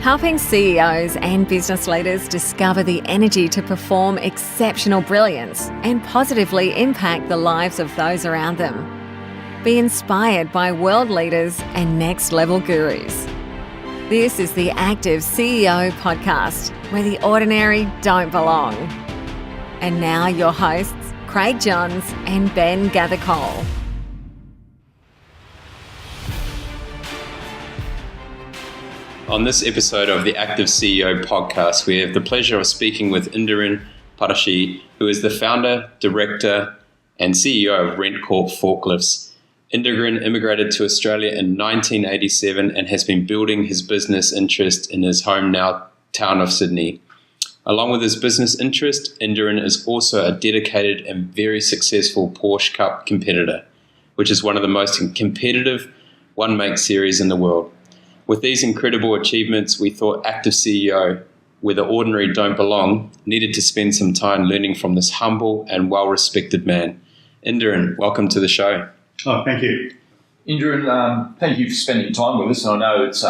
helping CEOs and business leaders discover the energy to perform exceptional brilliance and positively impact the lives of those around them. Be inspired by world leaders and next-level gurus. This is the Active CEO podcast, where the ordinary don't belong. And now your hosts, Craig Johns and Ben Gathercole. On this episode of the Active CEO podcast, we have the pleasure of speaking with Indiran Padayachee, who is the founder, director, and CEO of Rentcorp Forklifts. Indiran immigrated to Australia in 1987 and has been building his business interest in his home town of Sydney. Along with his business interest, Indiran is also a dedicated and very successful Porsche Cup competitor, which is one of the most competitive one-make series in the world. With these incredible achievements, we thought Active CEO, where the ordinary don't belong, needed to spend some time learning from this humble and well-respected man. Indiran, welcome to the show. Oh, thank you. Indiran, thank you for spending time with us. And I know it's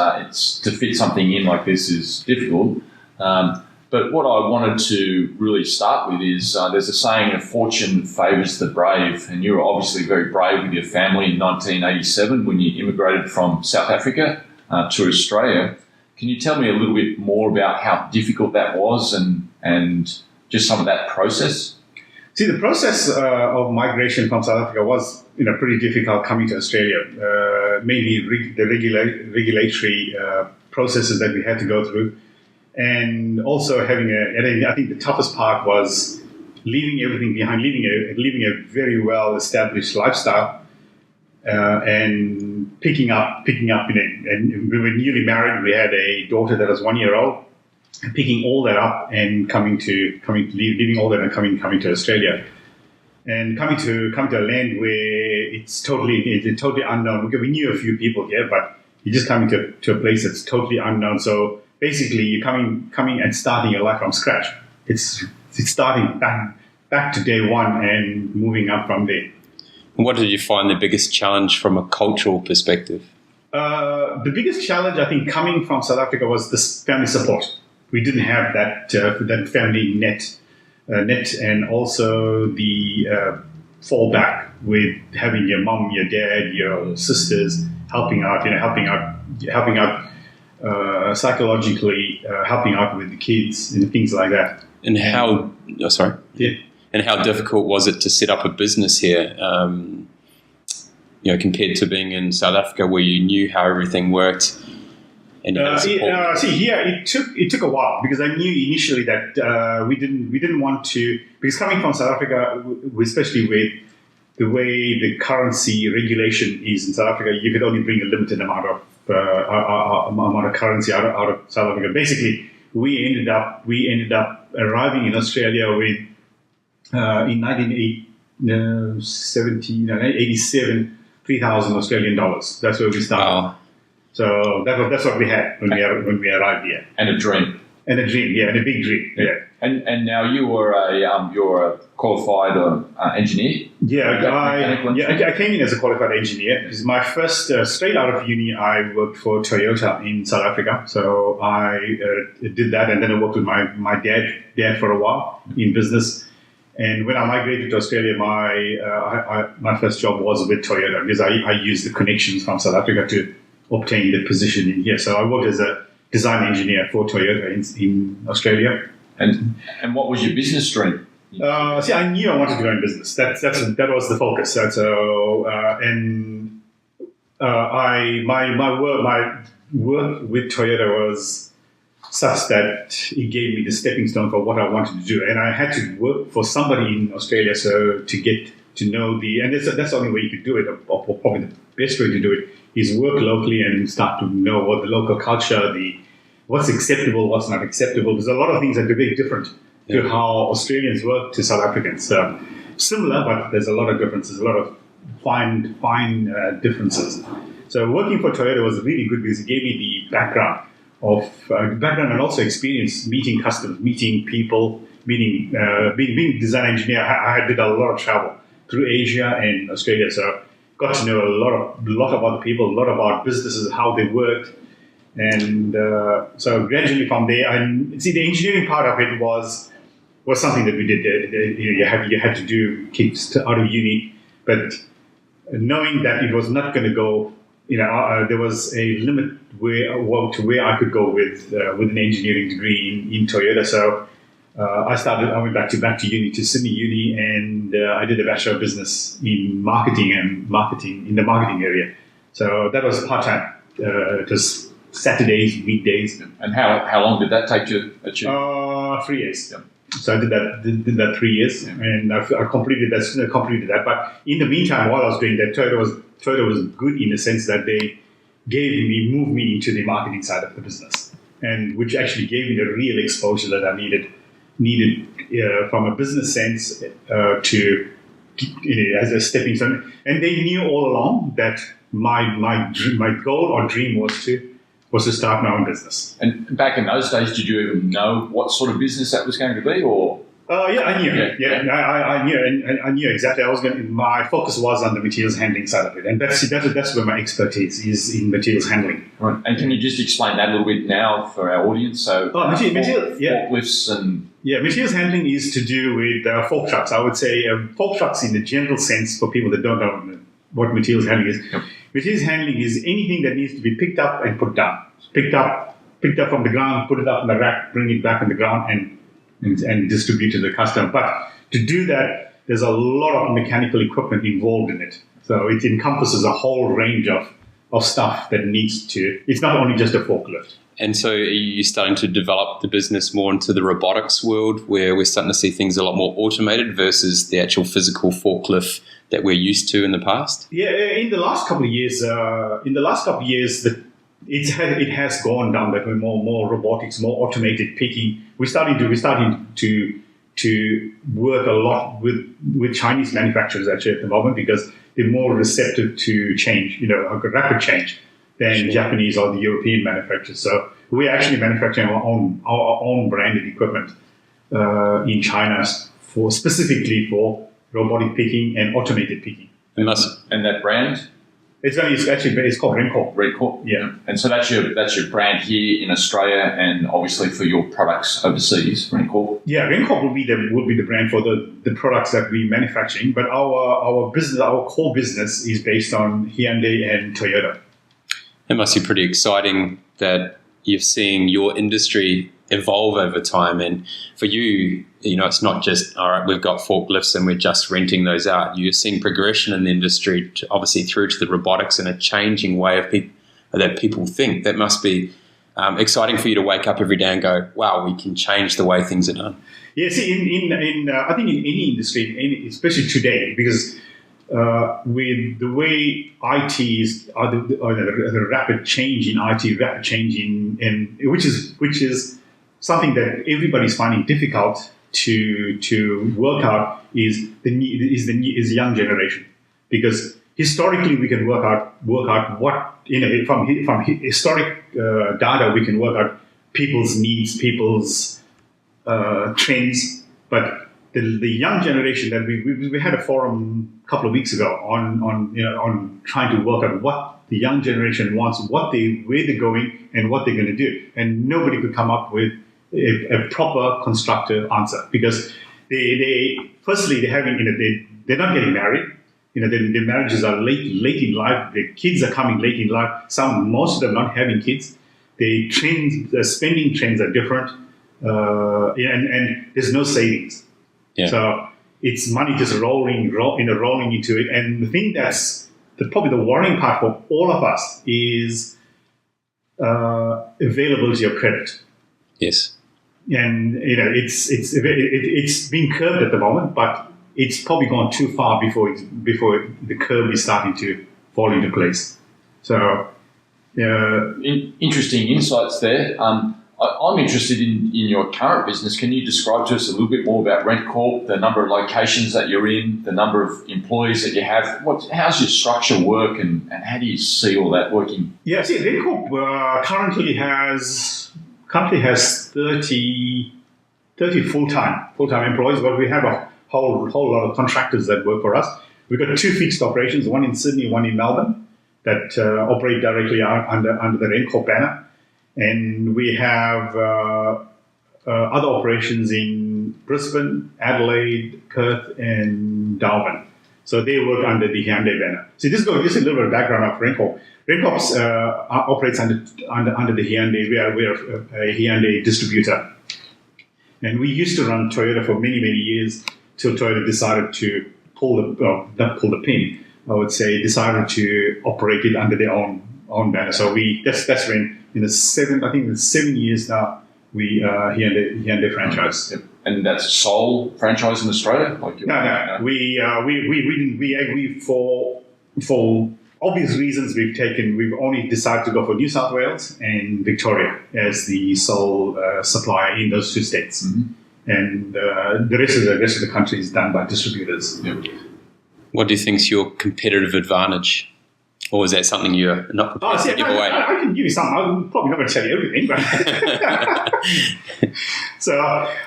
to fit something in like this is difficult. But what I wanted to really start with is there's a saying that fortune favours the brave. And you were obviously very brave with your family in 1987 when you immigrated from South Africa to Australia. Can you tell me a little bit more about how difficult that was and just some of that process? See, the process of migration from South Africa was, pretty difficult coming to Australia. Mainly the regulatory processes that we had to go through, and also I think the toughest part was leaving everything behind, leaving a very well established lifestyle, and picking up. And we were newly married. We had a daughter that was 1 year old. Picking all that up and leaving all that and coming to Australia, and coming to a land where it's totally unknown. We knew a few people here, but you're just coming to a place that's totally unknown. So basically, you're coming and starting your life from scratch. It's starting back to day one and moving up from there. What did you find the biggest challenge from a cultural perspective? The biggest challenge, I think, coming from South Africa was this family support. We didn't have that family net, and also the fallback with having your mom, your dad, your sisters helping out psychologically, helping out with the kids and things like that. And how difficult was it to set up a business here? Compared to being in South Africa, where you knew how everything worked. Here it took a while, because I knew initially that we didn't want to, because coming from South Africa, especially with the way the currency regulation is in South Africa, you could only bring a limited amount of currency out of South Africa. Basically, we ended up arriving in Australia with in 1987 $3,000 Australian dollars. That's where we started. Wow. So that's what we had when we arrived here. And a dream. And a dream, yeah, and a big dream, yeah. And now you're a qualified engineer. I came in as a qualified engineer. This is my first straight out of uni. I worked for Toyota in South Africa, so I did that, and then I worked with my dad for a while in business. And when I migrated to Australia, my first job was with Toyota, because I used the connections from South Africa to obtain the position in here. So I worked as a design engineer for Toyota in Australia. And what was your business dream? I knew I wanted to go in business. That was the focus. My work with Toyota was such that it gave me the stepping stone for what I wanted to do, and I had to work for somebody in Australia so to get to know and that's the only way you could do it, or probably the best way to do it is work locally and start to know what the local culture, what's acceptable, what's not acceptable. There's a lot of things that are very different to how Australians work to South Africans. Similar, but there's a lot of differences, a lot of fine differences. So working for Toyota was really good, because it gave me the background and also experience meeting customers, meeting people, being a design engineer. I did a lot of travel through Asia and Australia, so got to know a lot about the people, a lot about businesses, how they worked, And so gradually from there, the engineering part of it was something that we did. You had to do kids out of uni, but knowing that it was not going to go, there was a limit to where I could go with an engineering degree in Toyota. So I went back to uni, to Sydney Uni, and I did a Bachelor of Business in marketing in the marketing area. So that was part-time, just Saturdays, weekdays. And how long did that take to achieve? 3 years. Yeah. So I did that 3 years, and I completed that. But in the meantime, while I was doing that, Toyota was good in the sense that they moved me into the marketing side of the business, and which actually gave me the real exposure that I needed from a business sense to as a stepping stone. And they knew all along that my goal or dream was to start my own business. And back in those days, did you even know what sort of business that was going to be, or? Yeah, I knew. I knew, and I knew exactly. My focus was on the materials handling side of it, and that's where my expertise is, in materials handling. Right. And can you just explain that a little bit now for our audience? So, forklifts and materials handling is to do with fork trucks. I would say fork trucks in the general sense for people that don't know what materials handling is. Yep. Materials handling is anything that needs to be picked up and put down. Picked up from the ground, put it up in the rack, bring it back on the ground, and distribute to the customer. But to do that, there's a lot of mechanical equipment involved in it. So it encompasses a whole range of stuff that needs to. It's not only just a forklift. And so are you starting to develop the business more into the robotics world, where we're starting to see things a lot more automated versus the actual physical forklift that we're used to in the past? Yeah, in the last couple of years, it has gone down that way. More robotics, more automated picking. We're starting to work a lot with Chinese manufacturers actually at the moment, because they're more receptive to change, rapid change, than Japanese or the European manufacturers. So we're actually manufacturing our own branded equipment in China specifically for robotic picking and automated picking. And that brand? It's called Rentcorp. Rentcorp, yeah. And so that's your brand here in Australia, and obviously for your products overseas, Rentcorp. Yeah, Rentcorp would be the brand for the products that we're manufacturing. But our business, our core business, is based on Hyundai and Toyota. It must be pretty exciting that you're seeing your industry evolve over time. And for you, it's not just, all right, we've got forklifts and we're just renting those out. You're seeing progression in the industry, obviously through to the robotics and a changing way of that people think. That must be exciting for you to wake up every day and go, wow, we can change the way things are done. Yeah, see, I think in any industry, especially today, because with the way IT is, the rapid change in IT, rapid change in which is something that everybody's finding difficult to work out is the young generation, because historically we can work out what from historic data we can work out people's needs, people's trends, but the young generation that we had a forum a couple of weeks ago on trying to work out what the young generation wants, where they're going, and what they're going to do, and nobody could come up with a proper constructive answer, because they're not getting married. Their marriages are late in life. Their kids are coming late in life. Most of them not having kids. The spending trends are different, and there's no savings. Yeah. So it's money just rolling into it. And the thing that's probably the worrying part for all of us is availability of credit. Yes. And it's being curbed at the moment, but it's probably gone too far before the curve is starting to fall into place. So, interesting insights there. I'm interested in your current business. Can you describe to us a little bit more about Rentcorp, the number of locations that you're in, the number of employees that you have? How's your structure work, and how do you see all that working? Yeah, see, Rentcorp currently has 30 full-time employees, but we have a whole lot of contractors that work for us. We've got 2 fixed operations, one in Sydney, one in Melbourne, that operate directly under the Rentcorp banner. And we have other operations in Brisbane, Adelaide, Perth, and Darwin. So they work under the Hyundai banner. So just a little bit of background of Rentcorp. Rentcorp operates under the Hyundai. We are a Hyundai distributor. And we used to run Toyota for many, many years till Toyota decided to not pull the pin, I would say, decided to operate it under their own banner. So that's when in the 7 years now, we Hyundai franchise. Yep. And that's a sole franchise in Australia? No. We for obvious reasons we've only decided to go for New South Wales and Victoria as the sole supplier in those two states. Mm-hmm. And the rest of the country is done by distributors. Yep. What do you think is your competitive advantage? Or is that something you're not prepared to give away? I can give you some. I'm probably not going to tell you everything. But so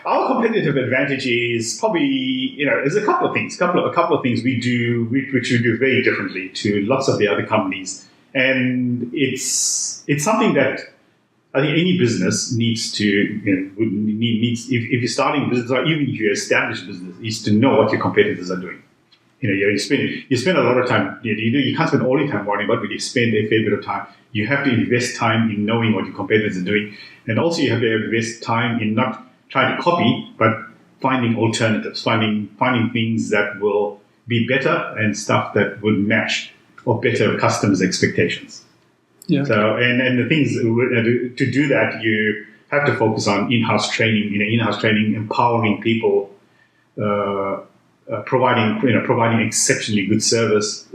our competitive advantage is probably, there's a couple of things. A couple of things we do, which we do very differently to lots of the other companies. And it's something that I think any business needs to, if you're starting a business or even if you're established business, is to know what your competitors are doing. You spend a lot of time. You can't spend all your time worrying about it, but you spend a fair bit of time. You have to invest time in knowing what your competitors are doing, and also you have to invest time in not trying to copy, but finding alternatives, finding things that will be better and stuff that would match or better customers' expectations. Yeah. So and the things to do that, you have to focus on in-house training, empowering people. Providing exceptionally good service,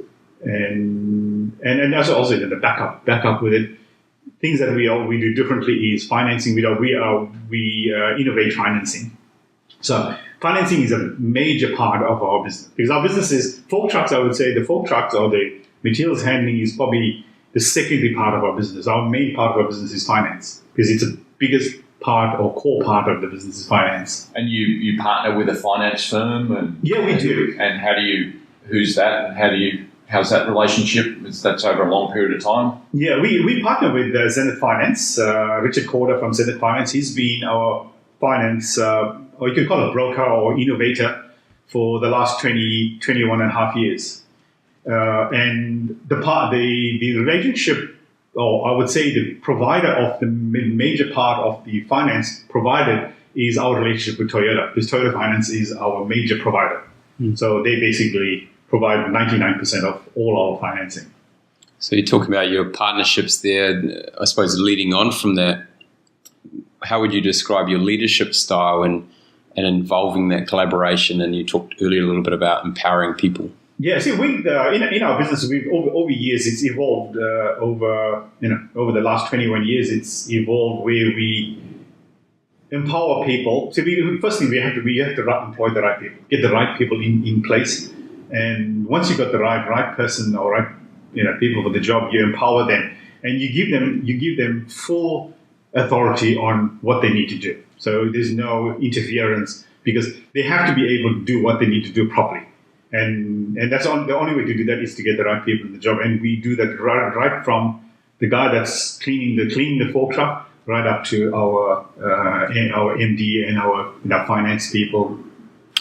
and also the backup with it. Things that we do differently is financing. We innovate financing. So financing is a major part of our business because our business is fork trucks. I would say the fork trucks or the materials handling is probably the secondary part of our business. Our main part of our business is finance because it's the biggest part or core part of the business is finance. And you partner with a finance firm? Yeah, we do. And who's that? And how's that relationship? That's over a long period of time? Yeah, we partner with Zenith Finance. Richard Corder from Zenith Finance. He's been our finance, or you could call it broker or innovator for the last 21 and a half years. And the relationship, or I would say the provider of the major part of the finance provided is our relationship with Toyota, because Toyota Finance is our major provider. Mm. So they basically provide 99% of all our financing. So you're talking about your partnerships there. I suppose leading on from that, how would you describe your leadership style and involving that collaboration? And you talked earlier a little bit about empowering people. Yeah, see, in our business, we've over years, it's evolved. Over the last 21 years, it's evolved where we empower people. So first thing we have to employ the right people, get the right people in place, and once you've got the right person or right people for the job, you empower them and you give them full authority on what they need to do. So there's no interference because they have to be able to do what they need to do properly. And that's the only way to do that is to get the right people in the job. And we do that right from the guy that's cleaning the fork truck right up to our MD and our finance people.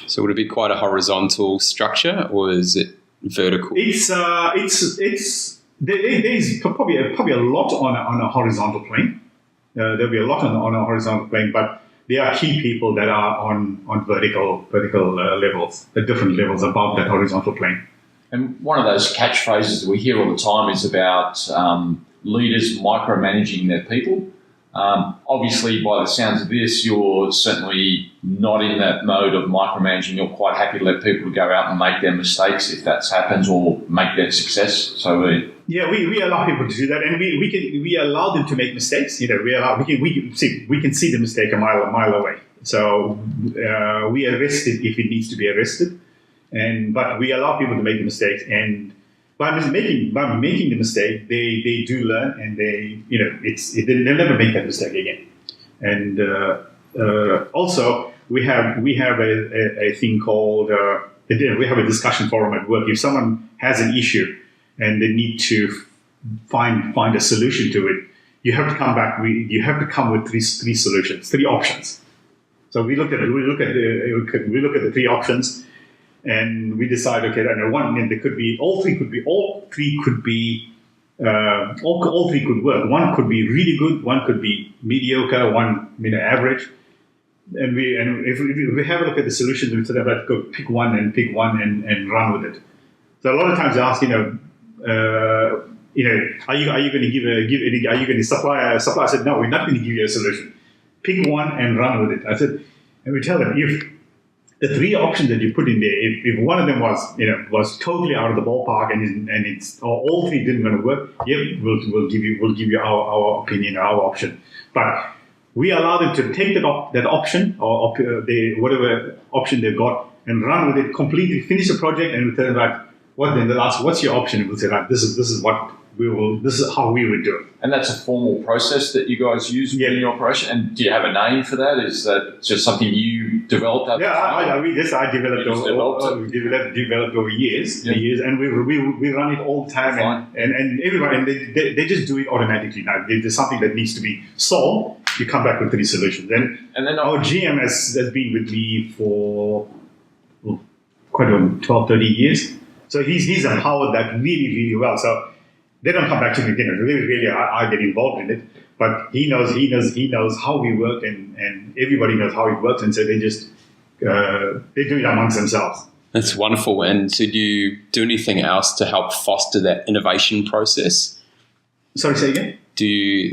So would it be quite a horizontal structure, or is it vertical? There's probably a lot on a horizontal plane. There'll be a lot on a horizontal plane, but there are key people that are on vertical levels, at different levels above that horizontal plane. And one of those catchphrases that we hear all the time is about leaders micromanaging their people. Obviously, by the sounds of this, you're certainly not in that mode of micromanaging. You're quite happy to let people go out and make their mistakes if that happens, or make their success. So we allow people to do that, and we allow them to make mistakes. We can see the mistake a mile away. So we arrest it if it needs to be arrested, but we allow people to make the mistakes, and by making the mistake, they do learn, and they'll never make that mistake again. And also we have a thing called we have a discussion forum at work. If someone has an issue and they need to find a solution to it, you have to come back. You have to come with three solutions, three options. So we look at the three options, and we decide, okay, and there could be all three could work. One could be really good, one could be mediocre, one average. And if we have a look at the solutions, we say that go pick one and run with it. So a lot of times they ask, are you going to are you going to supply? Supplier said, no, we're not going to give you a solution. Pick one and run with it. I said, and we tell them, if the three options that you put in there, if one of them was totally out of the ballpark and it's or all three didn't going to work, we'll give you our opinion, our option. But we allow them to take that option or whatever option they've got and run with it completely, finish the project, and we tell them they'll ask, what's your option? And we'll say, this is how we would do it. And that's a formal process that you guys use in your operation. And do you have a name for that? Is that just something you developed? I developed over years, and we run it all the time, and everybody, and they just do it automatically now. If there's something that needs to be solved, you come back with three solutions. And then our GM has been with me for quite 12, 13 years. So he's empowered that really, really well. So they don't come back to me again. Really, I get involved in it. But he knows how we work, and everybody knows how it works. And so they just they do it amongst themselves. That's wonderful. And so do you do anything else to help foster that innovation process? Sorry, say again?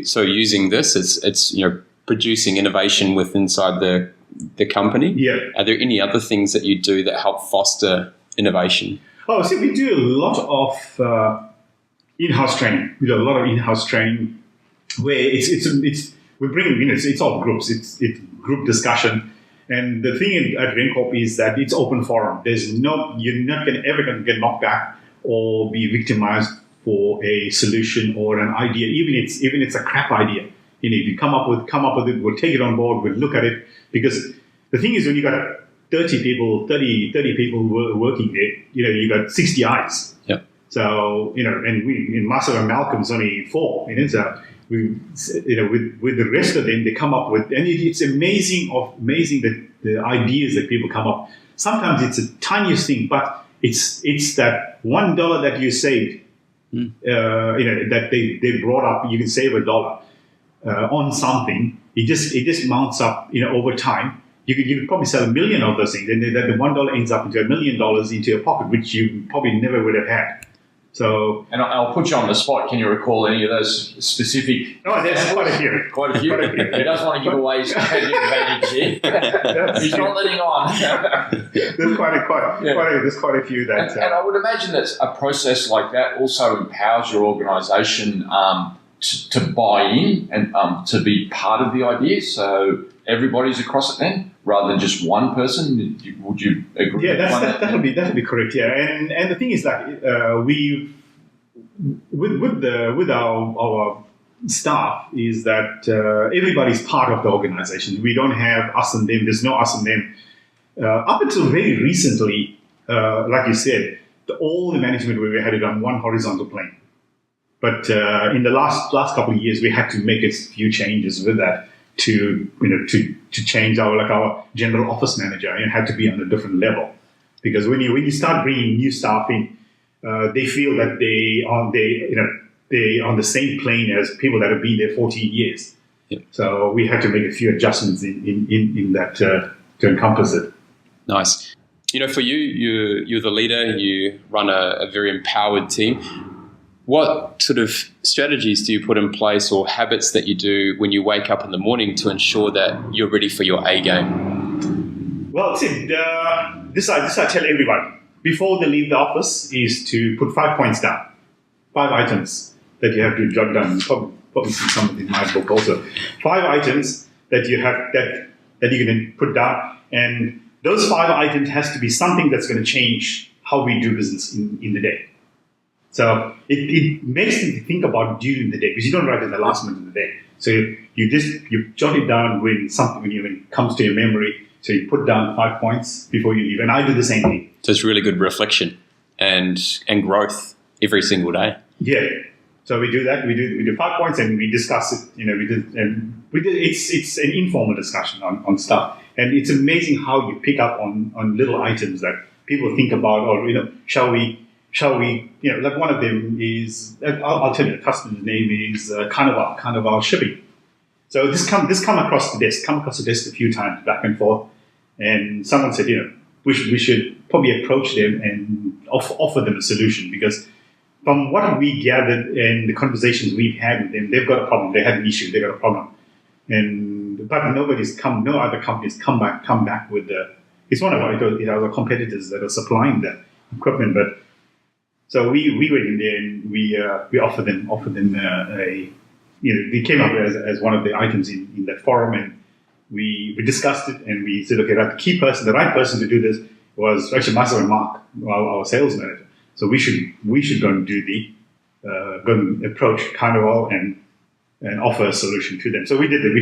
So using this, it's producing innovation inside the company. Yeah. Are there any other things that you do that help foster innovation? Oh, so we do a lot of in-house training. We do a lot of in-house training where we bring it's all groups. It's group discussion. And the thing at Rentcorp is that it's open forum. You're not ever going to get knocked back or be victimized for a solution or an idea, even it's a crap idea. If you come up with it, we'll take it on board, we'll look at it. Because the thing is, when you got 30 people working there, you got 60 eyes. Yep. So, and we in Master and Malcolm's only 4. So we, with the rest of them, they come up with, and it's amazing that the ideas that people come up. Sometimes it's the tiniest thing, but it's that $1 that you saved. That they brought up, you can save $1 on something. It just mounts up, over time. You could probably sell 1 million of those things, and then the $1 ends up into $1 million into your pocket, which you probably never would have had. So, and I'll put you on the spot. Can you recall any of those specific? Oh, there's quite a few. Quite a few. He doesn't want to give away his advantage here. He's not letting on. There's quite a few that. And I would imagine that a process like that also empowers your organisation to buy in and to be part of the idea. So everybody's across it then, rather than just one person. Would you agree? Yeah, that would be correct. Yeah, and the thing is that with our staff is that everybody's part of the organization. We don't have us and them. There's no us and them. Up until very recently, like you said, all the management we had it on one horizontal plane. But in the last couple of years, we had to make a few changes with that to change our general office manager, and had to be on a different level, because when you start bringing new staff in, they feel that they on the same plane as people that have been there 14 years. Yep. So we had to make a few adjustments in that to encompass it. Nice. For you're the leader. You run a very empowered team. What sort of strategies do you put in place, or habits that you do when you wake up in the morning to ensure that you're ready for your A game? Well, see, this I tell everybody before they leave the office is to put 5 points down, 5 items that you have to jot down. You probably see some in my book also. 5 items that you have that you're going to put down, and those 5 items has to be something that's going to change how we do business in the day. So it makes you think about during the day, because you don't write in the last minute of the day. So you jot it down when it comes to your memory. So you put down 5 points before you leave, and I do the same thing. So it's really good reflection and growth every single day. Yeah. So we do that. We do 5 points and we discuss it. It's an informal discussion on stuff, and it's amazing how you pick up on little items that people think about, or shall we? Like one of them is, I'll tell you, the customer's name is Carnival Shipping. So this come across the desk a few times back and forth, and someone said, we should probably approach them and offer them a solution, because from what we gathered and the conversations we've had with them, they've got a problem. They had an issue. They got a problem, but no other companies come back with it's one of our competitors that are supplying the equipment. But so we went in there and we offered them they came up as one of the items in that forum, and we discussed it, and we said, okay, the right person to do this was actually myself and Mark, our sales manager. So we should go and go and approach Carnival and offer a solution to them. So we did that. We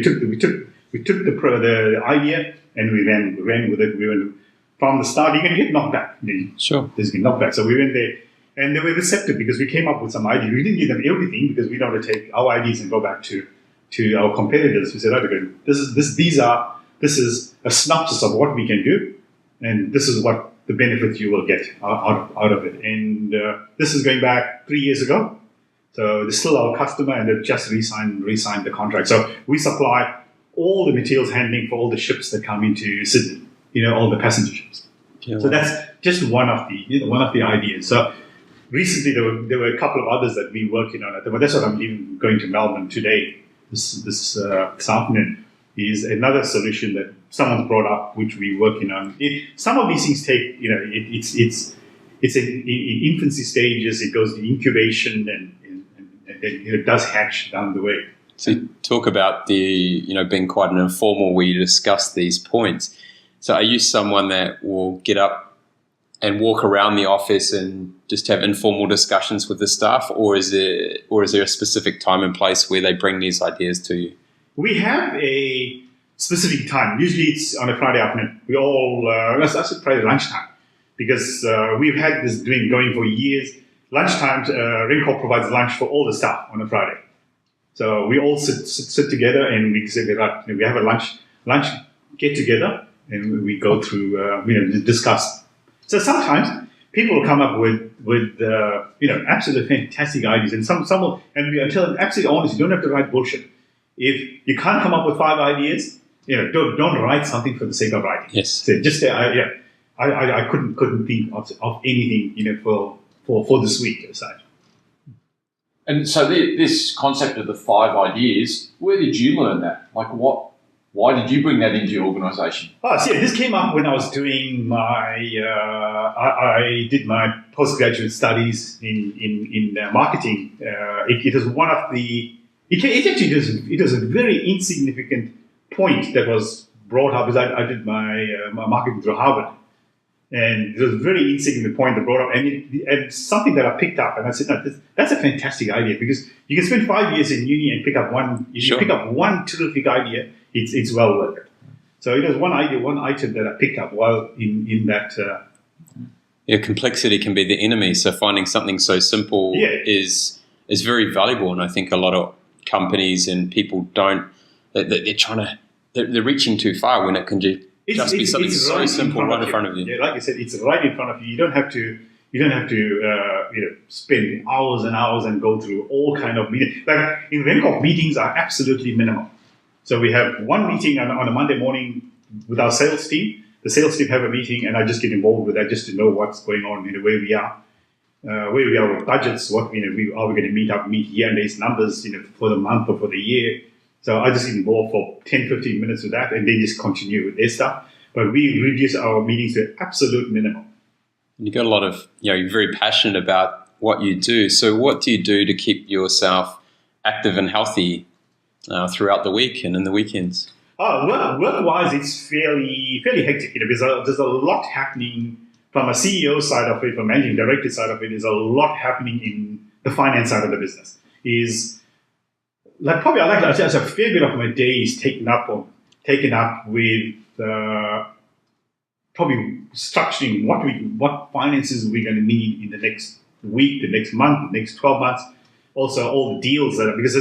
took the idea and we ran with it. We went from the start. You can get knocked back. Sure. There's been knocked back. So we went there, and they were receptive because we came up with some ideas. We didn't give them everything because we don't want to take our ideas and go back to our competitors. We said, okay, this is a synopsis of what we can do, and this is what the benefits you will get out of it. And this is going back 3 years ago. So they're still our customer, and they've just re-signed the contract. So we supply all the materials handling for all the ships that come into Sydney, all the passenger ships. Yeah. So that's just one of the ideas. So recently there were a couple of others that we're working on. But that's what I'm even going to Melbourne today, this afternoon, is another solution that someone's brought up, which we're working on. Some of these things take, it's in infancy stages. It goes to incubation, and it does hatch down the way. So you talk about being quite an informal where you discuss these points. So are you someone that will get up and walk around the office and just have informal discussions with the staff, or is there a specific time and place where they bring these ideas to you? We have a specific time. Usually it's on a Friday afternoon. We all, that's Friday lunchtime, because we've had this going for years. Lunchtime, Rentcorp provides lunch for all the staff on a Friday. So we all sit together and we say, right, we have a lunch get together, and we go through, discuss. So sometimes people will come up with absolutely fantastic ideas, and some will, and we tell them absolutely honest. You don't have to write bullshit. If you can't come up with 5 ideas, don't write something for the sake of writing. Yes. So just say, I couldn't think of anything, for this week aside. And so this concept of the 5 ideas, where did you learn that? Like why did you bring that into your organisation? This came up when I was doing I did my postgraduate studies in marketing. It was one of the. It was a very insignificant point that was brought up, because I did my marketing through Harvard, and it was a very insignificant point that brought up, and something that I picked up, and I said, no, that's a fantastic idea, because you can spend 5 years in uni and pick up one. If you pick up one terrific idea, it's well worth it. So it was one item that I picked up while in that. Complexity can be the enemy. So finding something so simple is very valuable, and I think a lot of companies and people they're reaching too far when it can just be something so simple right in front of you. Yeah, like I said, it's right in front of you. You don't have to spend hours and hours and go through all kind of meetings. Like in Rentcorp, meetings are absolutely minimal. So we have one meeting on a Monday morning with our sales team. The sales team have a meeting, and I just get involved with that just to know what's going on, where we are with budgets, what are we going to meet year-and-day's numbers, for the month or for the year. So I just get involved for 10, 15 minutes with that, and they just continue with their stuff. But we reduce our meetings to absolute minimum. You've got a lot of, you're very passionate about what you do. So what do you do to keep yourself active and healthy throughout the week and in the weekends? Work-wise, it's fairly hectic. There's a lot happening from a CEO side of it, from managing director side of it. There's a lot happening in the finance side of the business. I like to say, a fair bit of my day is taken up with probably structuring what finances we're going to need in the next week, the next month, the next 12 months. also all the deals that because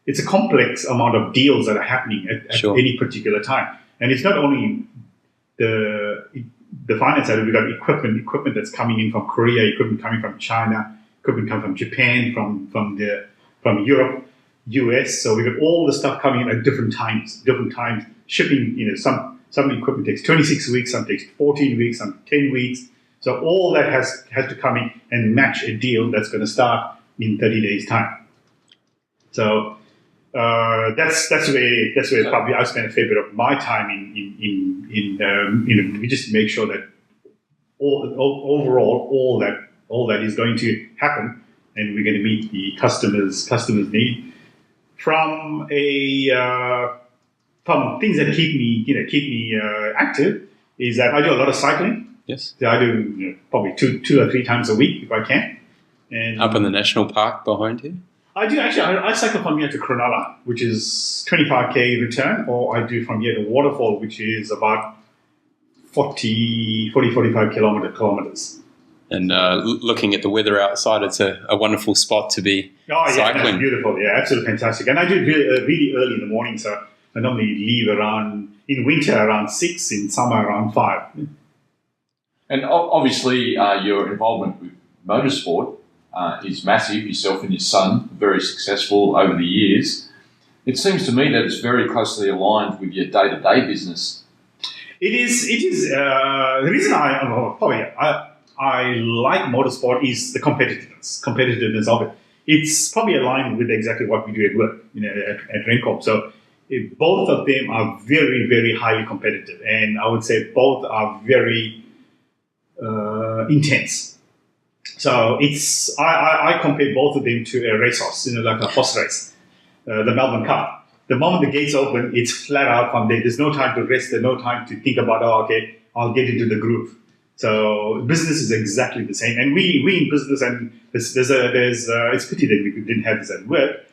it's a complex amount of deals that are happening at any particular time, and it's not only the finance side. We've got equipment that's coming in from Korea, equipment coming from China, equipment coming from Japan, from Europe, US. So we've got all the stuff coming in at different times. Shipping, some equipment takes 26 weeks, some takes 14 weeks, some 10 weeks. So all that has to come in and match a deal that's going to start in 30 days time. So that's where probably I spend a fair bit of my time in just make sure that overall all that is going to happen, and we're going to meet the customers' need from things that keep me active is that I do a lot of cycling. Yes. So I do probably two or three times a week if I can. And up in the national park behind here. I do actually. I cycle from here to Cronulla, which is 25k return, or I do from here to Waterfall, which is about 45 kilometers. And looking at the weather outside, it's a wonderful spot to be cycling. That's beautiful. Yeah, absolutely fantastic. And I do it really early in the morning, so I normally leave in winter around 6, in summer around 5. And obviously, your involvement with motorsport is massive. Yourself and your son, very successful over the years. It seems to me that it's very closely aligned with your day-to-day business. It is. The reason I like motorsport is the competitiveness of it. It's probably aligned with exactly what we do at work, at Rentcorp. So both of them are very, very highly competitive, and I would say both are very intense. So I compare both of them to a racehorse, like a horse race, the Melbourne Cup. The moment the gates open, it's flat out from there. There's no time to rest. There's no time to think about, I'll get into the groove. So business is exactly the same. And we in business, and it's a pity that we didn't have this at work,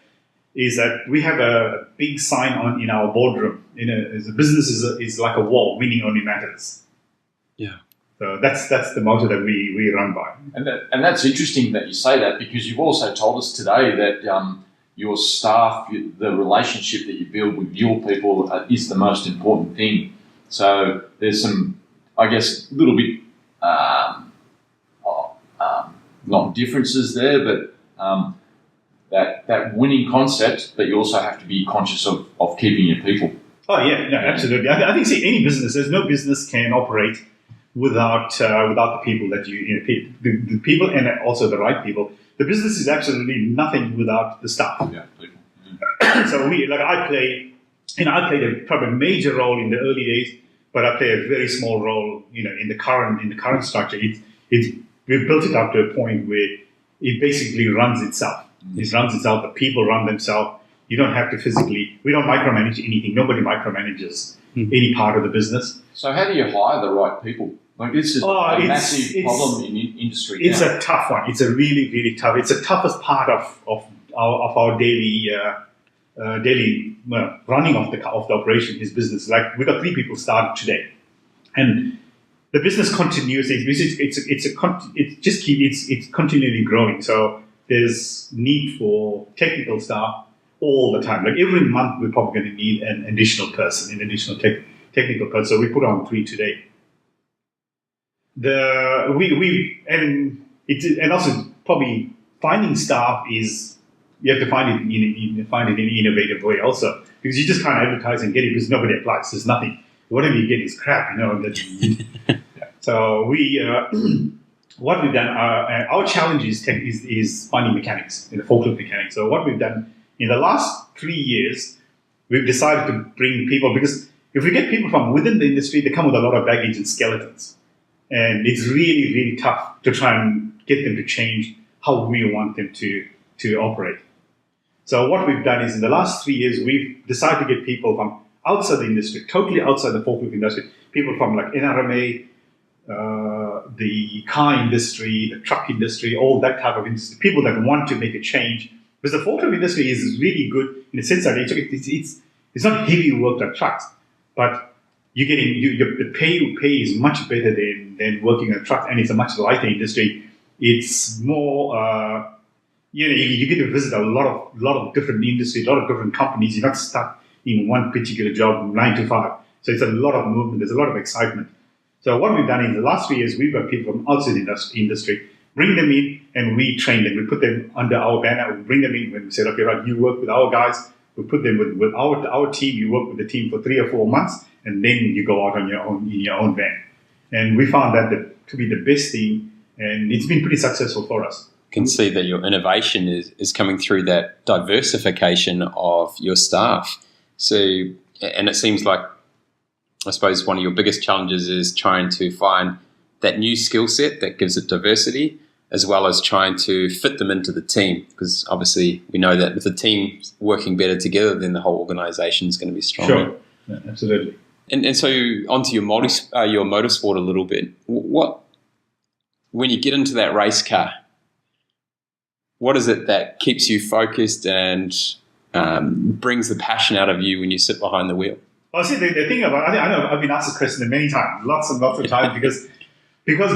is that we have a big sign in our boardroom. Business is like a wall. Winning only matters. Yeah. So that's the motto that we run by. And that's interesting that you say that, because you've also told us today that your staff, the relationship that you build with your people is the most important thing. So there's some, I guess, little bit not differences there, but that winning concept, but you also have to be conscious of keeping your people. Oh yeah, no, absolutely. I think any business, there's no business can operate without the people that the people, and also the right people. The business is absolutely nothing without the staff. Yeah, people. So I played probably a major role in the early days, but I play a very small role, in the current structure. We've built it up to a point where it basically runs itself. It runs itself. The people run themselves. You don't have to we don't micromanage anything. Nobody micromanages any part of the business. So how do you hire the right people? Like, this is a massive problem in industry. It's a tough one. It's a really, really tough. It's the toughest part of our daily running of the operation. His business. Like, we got 3 people started today, and the business continues. It's continually growing. So there's need for technical staff all the time. Like, every month, we're probably going to need an additional person, technical person. So we put on 3 today. And also probably finding staff is, you have to find it in an innovative way also, because you just can't advertise and get it because nobody applies. There's nothing. Whatever you get is crap, So what we've done, our challenge is finding mechanics, forklift mechanics. So what we've done in the last 3 years, we've decided to bring people, because if we get people from within the industry, they come with a lot of baggage and skeletons. And it's really, really tough to try and get them to change how we want them to operate. So what we've done is, in the last 3 years, we've decided to get people from outside the industry, totally outside the forklift industry, people from like NRMA, the car industry, the truck industry, all that type of industry, people that want to make a change. Because the forklift industry is really good in the sense that it's not heavy work like trucks, but the pay is much better than working on trucks, and it's a much lighter industry. It's more you get to visit a lot of different industries, a lot of different companies. You're not stuck in one particular job, 9 to 5. So it's a lot of movement. There's a lot of excitement. So what we've done in the last 3 years, we've got people from outside the industry, bring them in, and we train them. We put them under our banner. We bring them in when we said, okay, right, you work with our guys. We put them with our team. You work with the team for 3 or 4 months, and then you go out on your own in your own van. And we found that to be the best thing, and it's been pretty successful for us. Can see that your innovation is coming through that diversification of your staff. So, and it seems like, I suppose one of your biggest challenges is trying to find that new skill set that gives it diversity, as well as trying to fit them into the team. Because obviously we know that with the team working better together, then the whole organisation is going to be stronger. Sure, yeah, absolutely. And so onto your motorsport a little bit. When you get into that race car, what is it that keeps you focused and brings the passion out of you when you sit behind the wheel? Well, see, the thing about, I know I've been asked this question many times, lots and lots of times, because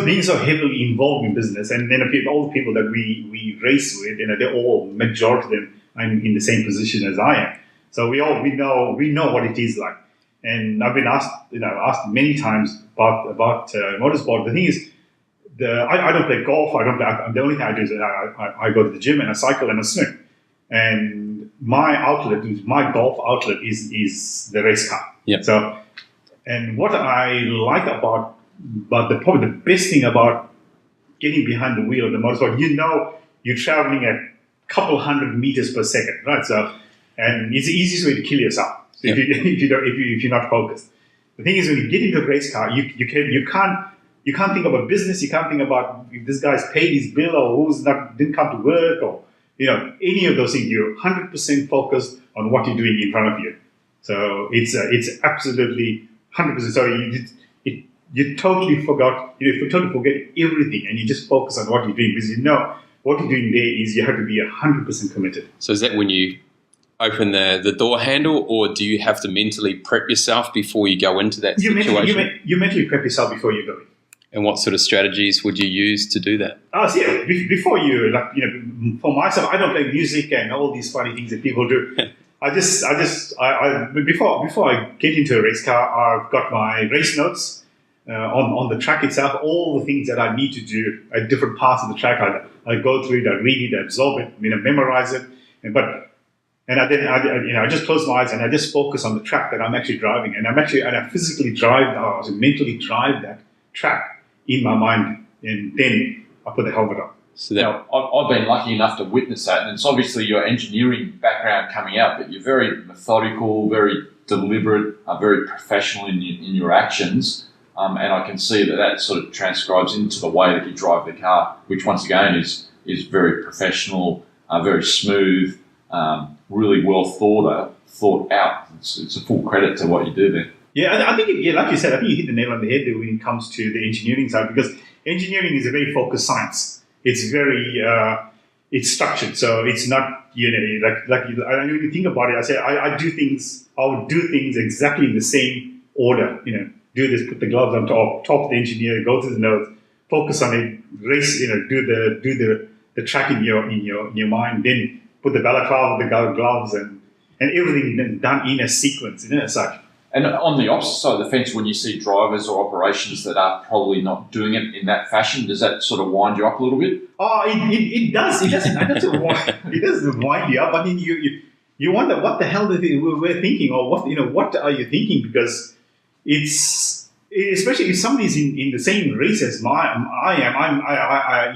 being so heavily involved in business, and then all the people that we race with, they're all, majority of them, I'm in the same position as I am. So we know what it is like. And I've been asked many times about motorsport. The thing is, I don't play golf. The only thing I do is I go to the gym and I cycle and I swim. And my golf outlet is the race car. Yeah. So, and what I like about probably the best thing about getting behind the wheel of the motorsport, you're traveling at a couple hundred meters per second, right? So, and it's the easiest way to kill yourself if you're not focused. The thing is, when you get into a race car, you can't think about business. You can't think about if this guy's paid his bill or didn't come to work or any of those things. You're 100% focused on what you're doing in front of you. So it's absolutely 100%. So you totally forget everything, and you just focus on what you're doing, because what you're doing there is you have to be 100% committed. So is that when you open the door handle, or do you have to mentally prep yourself before you go into that situation? You mentally prep yourself before you go in. And what sort of strategies would you use to do that? So yeah, before you, for myself, I don't play music and all these funny things that people do. Before I get into a race car, I've got my race notes on the track itself, all the things that I need to do at different parts of the track. I go through it, I read it, I absorb it, memorize it, I just close my eyes and I just focus on the track that I'm actually driving, and I physically mentally drive that track in my mind, and then I put the helmet on. So now, I've been lucky enough to witness that, and it's obviously your engineering background coming out, but you're very methodical, very deliberate, very professional in your actions, and I can see that sort of transcribes into the way that you drive the car, which once again is very professional, very smooth, really well thought out. It's a full credit to what you do there. Yeah, I think, like you said, I think you hit the nail on the head there when it comes to the engineering side, because engineering is a very focused science. It's very, it's structured, so it's not, when you think about it, I would do things exactly in the same order, do this, put the gloves on top of the engineer, go to the notes, focus on it, race, do the track in your mind, then put the balaclava, the gloves, and everything done in a sequence, as such. And on the opposite side of the fence, when you see drivers or operations that are probably not doing it in that fashion, does that sort of wind you up a little bit? Oh, it does. It doesn't wind you up. I mean, you wonder what the hell we're thinking, or what are you thinking? Because it's, especially if somebody's in the same race as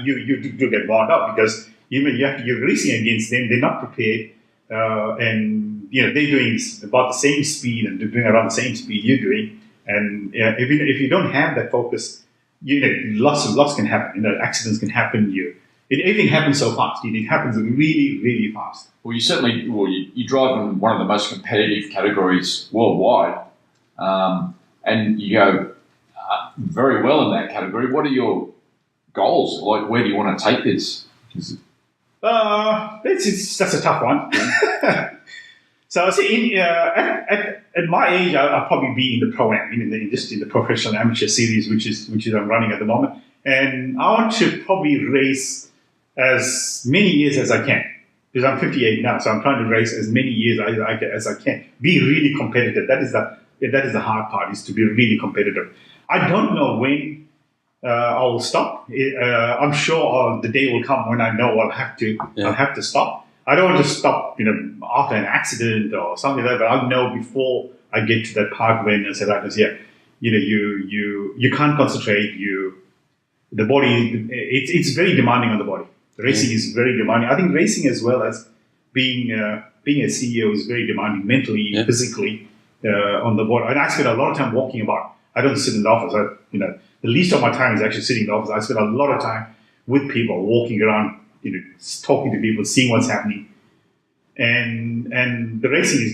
you do get wound up, because you're racing against them. They're not prepared, and they're doing about the same speed, and they're doing around the same speed you're doing. And if you don't have that focus, lots can happen. Accidents can happen. Everything happens so fast. It happens really, really fast. Well, you drive in one of the most competitive categories worldwide, and you go very well in that category. What are your goals? Like, where do you want to take this? That's a tough one. So see, at my age, I'll probably be in the pro-am, in the professional amateur series, which is I'm running at the moment, and I want to probably race as many years as I can. Because I'm 58 now, so I'm trying to race as many years as I can. Be really competitive. That is the hard part, is to be really competitive. I don't know when I will stop. I'm sure the day will come when I know I'll have to stop. I don't want to stop, after an accident or something like that. But I'll know before I get to that part when I say, you can't concentrate. The body, it's very demanding on the body. Racing is very demanding. I think racing, as well as being a CEO, is very demanding mentally, physically, on the body. And I spend a lot of time walking about. I don't sit in the office. The least of my time is actually sitting in the office. I spend a lot of time with people, walking around, talking to people, seeing what's happening. And the racing is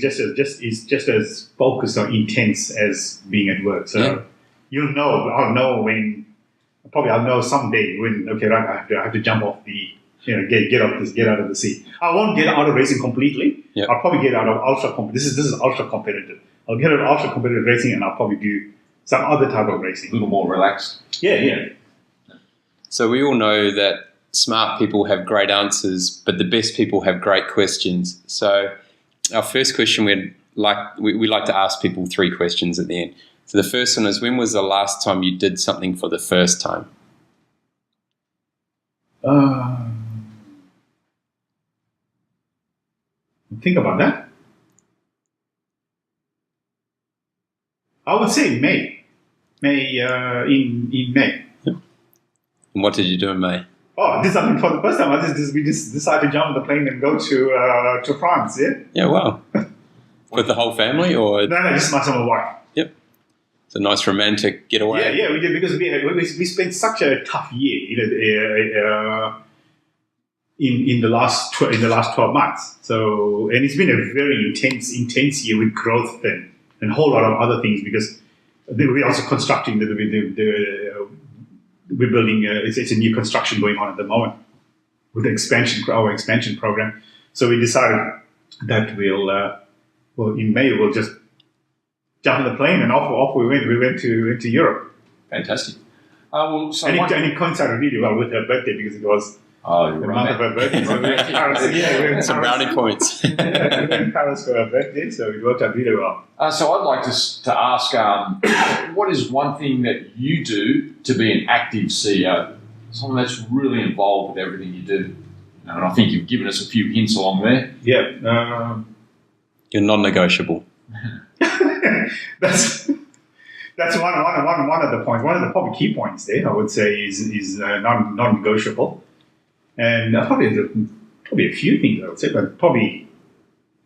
just as focused or intense as being at work. So I'll know when. Probably I'll know someday when, okay, right, I have to jump off get out of the seat. I won't get out of racing completely. Yep. I'll probably get out of ultra competitive. This is ultra competitive. I'll get out of ultra competitive racing, and I'll probably do some other type of racing. A little more relaxed. Yeah. So we all know that smart people have great answers, but the best people have great questions. So our first question, we like to ask people 3 questions at the end. So the first one is, when was the last time you did something for the first time? Think about that. I would say May. In May. Yep. And what did you do in May? Oh, this happened for the first time. We just decided to jump on the plane and go to France. Yeah. Yeah. Wow. With the whole family, or no, just myself and my wife. Yep. It's a nice romantic getaway. Yeah, we did, because we spent such a tough year, in the last 12 months. So, and it's been a very intense year with growth and a whole lot of other things, because we're also constructing we're building. It's a new construction going on at the moment with our expansion program. So we decided that in May we'll just jump on the plane, and off we went. We went to Europe. Fantastic. And it coincided really well with her birthday, because it was the month of her birthday. So we were in Paris. We were in some brownie points. We were in Paris for her birthday, so it worked out really well. So I'd like to ask, what is one thing that you do to be an active CEO? Someone that's really involved with everything you do. And I think you've given us a few hints along there. Yeah. You're non-negotiable. That's one of the points. One of the probably key points there, I would say, is non-negotiable. And probably a few things, I would say, but probably.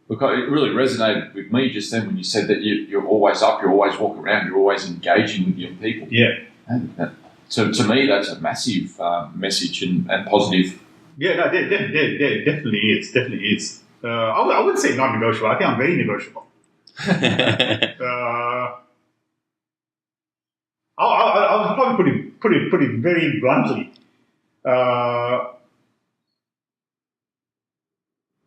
Look, it really resonated with me just then when you said that you're always up, you're always walking around, you're always engaging with your people. Yeah. So to me, that's a massive message and positive. Yeah, no, there definitely is. Definitely is. I wouldn't say non-negotiable. I think I'm very negotiable. I'll probably put it very bluntly.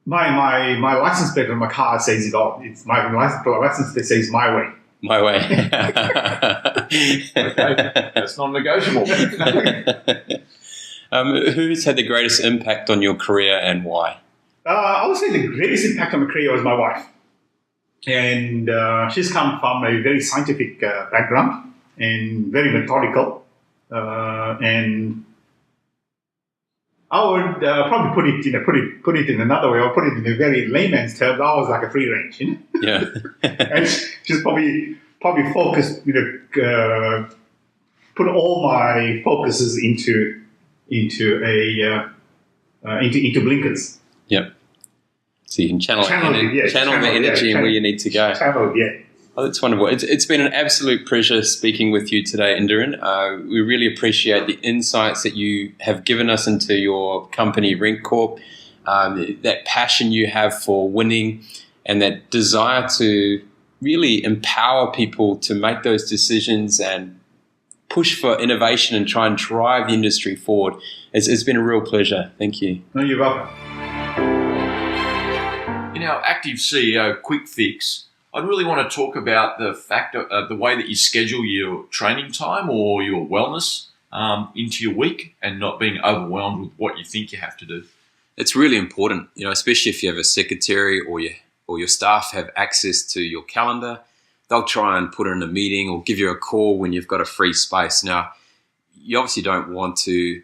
My license plate on my car says it all. It's my license plate says my way. My way. Okay, that's non-negotiable. Who's had the greatest impact on your career, and why? I would say the greatest impact on my career was my wife. And she's come from a very scientific background and very methodical. And I would probably put it in another way, or put it in a very layman's terms. I was like a free range, Yeah. And she's probably focused, put all my focuses into blinkers. Yep. So you can channel the energy and where you need to go. Oh, that's wonderful. It's been an absolute pleasure speaking with you today, Indiran. We really appreciate the insights that you have given us into your company, Rentcorp, that passion you have for winning, and that desire to really empower people to make those decisions and push for innovation and try and drive the industry forward. It's been a real pleasure. Thank you. No, you're welcome. In our Active CEO Quick Fix, I'd really want to talk about the fact of the way that you schedule your training time or your wellness. into your week and not being overwhelmed with what you think you have to do. It's really important, especially if you have a secretary or your staff have access to your calendar. They'll try and put in a meeting or give you a call when you've got a free space. Now, you obviously don't want to.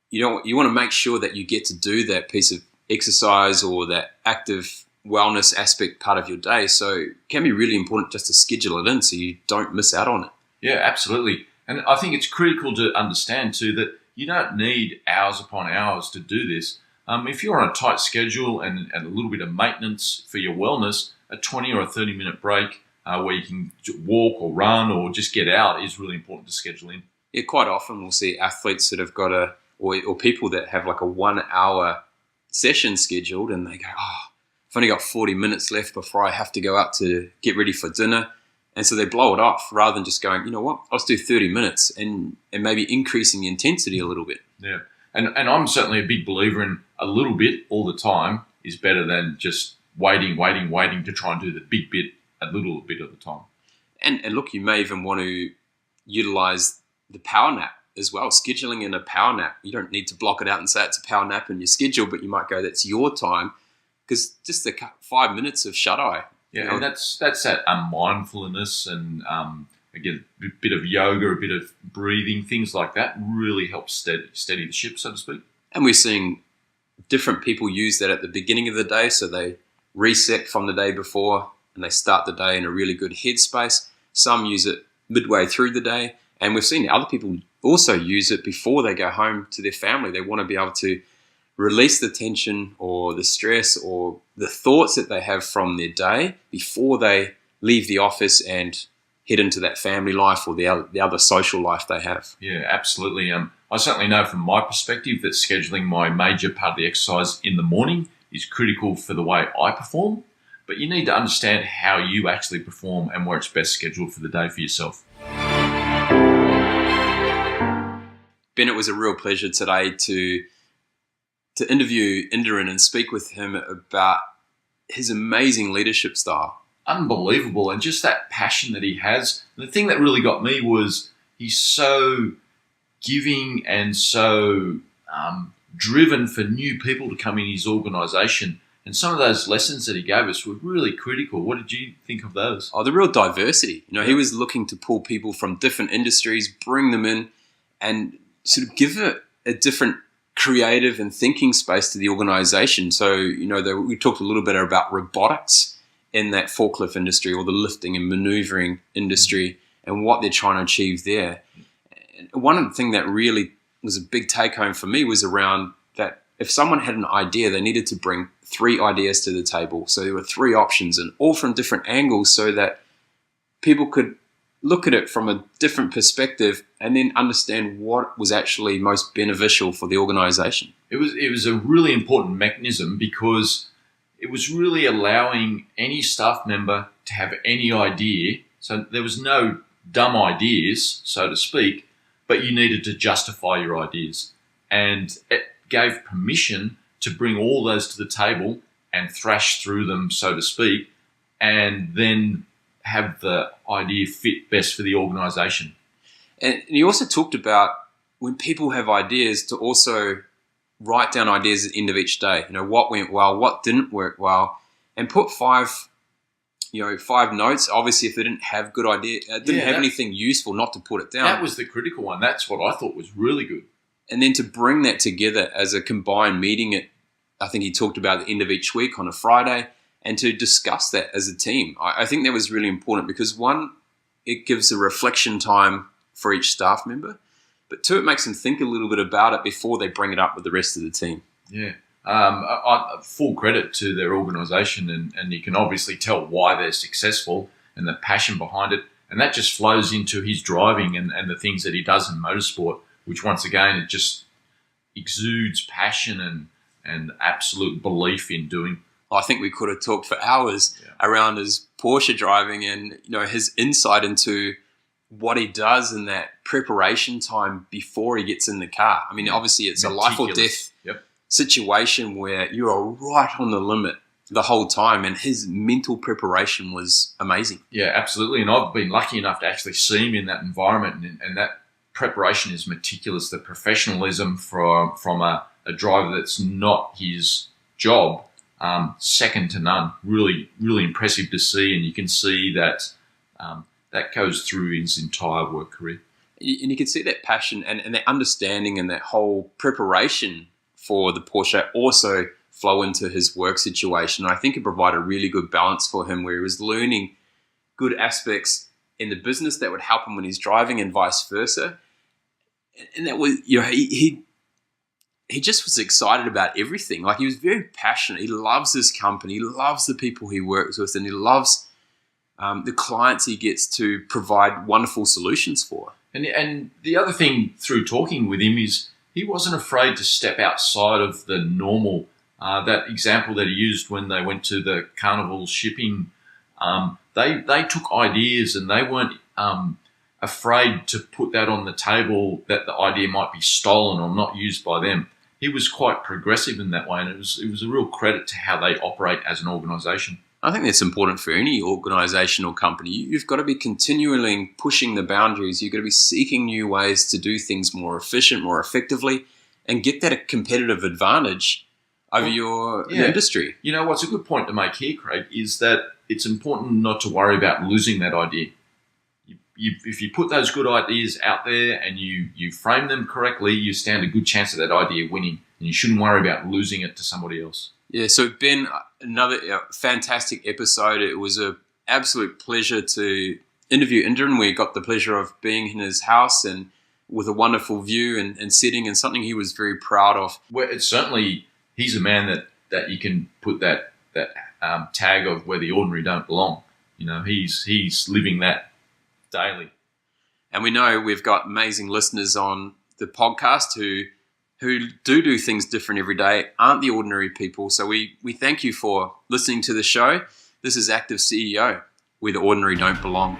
You want to make sure that you get to do that piece of exercise or that active wellness aspect part of your day. So it can be really important just to schedule it in so you don't miss out on it. Yeah, absolutely. And I think it's critical to understand too that you don't need hours upon hours to do this. If you're on a tight schedule and a little bit of maintenance for your wellness, a 20 or a 30-minute break where you can walk or run or just get out is really important to schedule in. Yeah, quite often we'll see athletes that have got or people that have like a 1 hour session scheduled and they go, I've only got 40 minutes left before I have to go out to get ready for dinner. And so they blow it off rather than just going, you know what, I'll just do 30 minutes and maybe increasing the intensity a little bit. Yeah. And I'm certainly a big believer in a little bit all the time is better than just waiting to try and do the big bit a little bit at a time. And look, you may even want to utilize the power nap as well. Scheduling in a power nap. You don't need to block it out and say it's a power nap in your schedule, but you might go, that's your time, because just the 5 minutes of shut-eye. Yeah, and that's that mindfulness and again, a bit of yoga, a bit of breathing, things like that really helps steady the ship, so to speak. And we're seeing different people use that at the beginning of the day, so they reset from the day before and they start the day in a really good headspace. Some use it midway through the day, and we've seen other people also use it before they go home to their family. They want to be able to release the tension or the stress or the thoughts that they have from their day before they leave the office and head into that family life or the other social life they have. Yeah, absolutely. I certainly know from my perspective that scheduling my major part of the exercise in the morning is critical for the way I perform, but you need to understand how you actually perform and where it's best scheduled for the day for yourself. Ben, it was a real pleasure today to interview Indiran and speak with him about his amazing leadership style. Unbelievable, and just that passion that he has. The thing that really got me was he's so giving and so driven for new people to come in his organisation. And some of those lessons that he gave us were really critical. What did you think of those? Oh, the real diversity. He was looking to pull people from different industries, bring them in, and sort of give it a different creative and thinking space to the organisation. So, we talked a little bit about robotics in that forklift industry or the lifting and manoeuvring industry and what they're trying to achieve there. And one of the things that really was a big take home for me was around that if someone had an idea, they needed to bring 3 ideas to the table. So there were 3 options and all from different angles so that people could look at it from a different perspective and then understand what was actually most beneficial for the organisation. It was a really important mechanism because it was really allowing any staff member to have any idea. So there was no dumb ideas, so to speak, but you needed to justify your ideas. And it gave permission to bring all those to the table and thrash through them, so to speak, and then have the idea fit best for the organisation. And he also talked about when people have ideas to also write down ideas at the end of each day. What went well, what didn't work well, and put 5 notes. Obviously, if they didn't have good idea, didn't have anything useful, not to put it down. That was the critical one. That's what I thought was really good. And then to bring that together as a combined meeting, I think he talked about at the end of each week on a Friday, and to discuss that as a team. I think that was really important because 1, it gives a reflection time for each staff member, but 2, it makes them think a little bit about it before they bring it up with the rest of the team. Yeah. Full credit to their organisation, and you can obviously tell why they're successful and the passion behind it. And that just flows into his driving and the things that he does in motorsport, which once again, it just exudes passion and absolute belief in doing. I think we could have talked for hours around his Porsche driving and his insight into what he does in that preparation time before he gets in the car. I mean, obviously it's Meticulous. A life or death situation where you are right on the limit the whole time, and his mental preparation was amazing. Yeah, absolutely. And I've been lucky enough to actually see him in that environment, and that preparation is meticulous. The professionalism from a driver that's not his job, second to none. Really, really impressive to see, and you can see that that goes through his entire work career. And you can see that passion and that understanding and that whole preparation for the Porsche also flow into his work situation. I think it provided a really good balance for him where he was learning good aspects in the business that would help him when he's driving and vice versa. And that was, he just was excited about everything. Like, he was very passionate. He loves his company. He loves the people he works with, and he loves the clients he gets to provide wonderful solutions for. And the other thing through talking with him is he wasn't afraid to step outside of the normal. That example that he used when they went to the Carnival shipping, they took ideas and they weren't afraid to put that on the table that the idea might be stolen or not used by them. He was quite progressive in that way, and it was a real credit to how they operate as an organisation. I think that's important for any organisation or company. You've got to be continually pushing the boundaries. You've got to be seeking new ways to do things more efficient, more effectively, and get that competitive advantage over your industry. You know, what's a good point to make here, Craig, is that it's important not to worry about losing that idea. If you put those good ideas out there and you frame them correctly, you stand a good chance of that idea winning, and you shouldn't worry about losing it to somebody else. Yeah, so Ben, another fantastic episode. It was an absolute pleasure to interview Indiran. We got the pleasure of being in his house and with a wonderful view and setting, and something he was very proud of. Well, it's certainly, he's a man that you can put that tag of where the ordinary don't belong. You know, he's living that daily. And we know we've got amazing listeners on the podcast who do things different every day, aren't the ordinary people. So we thank you for listening to the show. This is Active CEO, where the ordinary don't belong.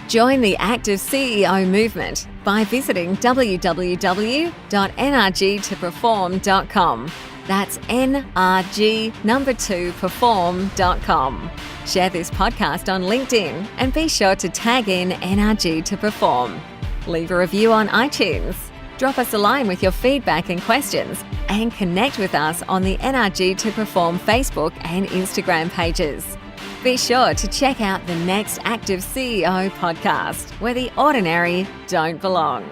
Join the Active CEO movement by visiting www.nrg2perform.com. That's NRG2perform.com. Share this podcast on LinkedIn and be sure to tag in NRG to Perform. Leave a review on iTunes. Drop us a line with your feedback and questions, and connect with us on the NRG to Perform Facebook and Instagram pages. Be sure to check out the next Active CEO podcast, where the ordinary don't belong.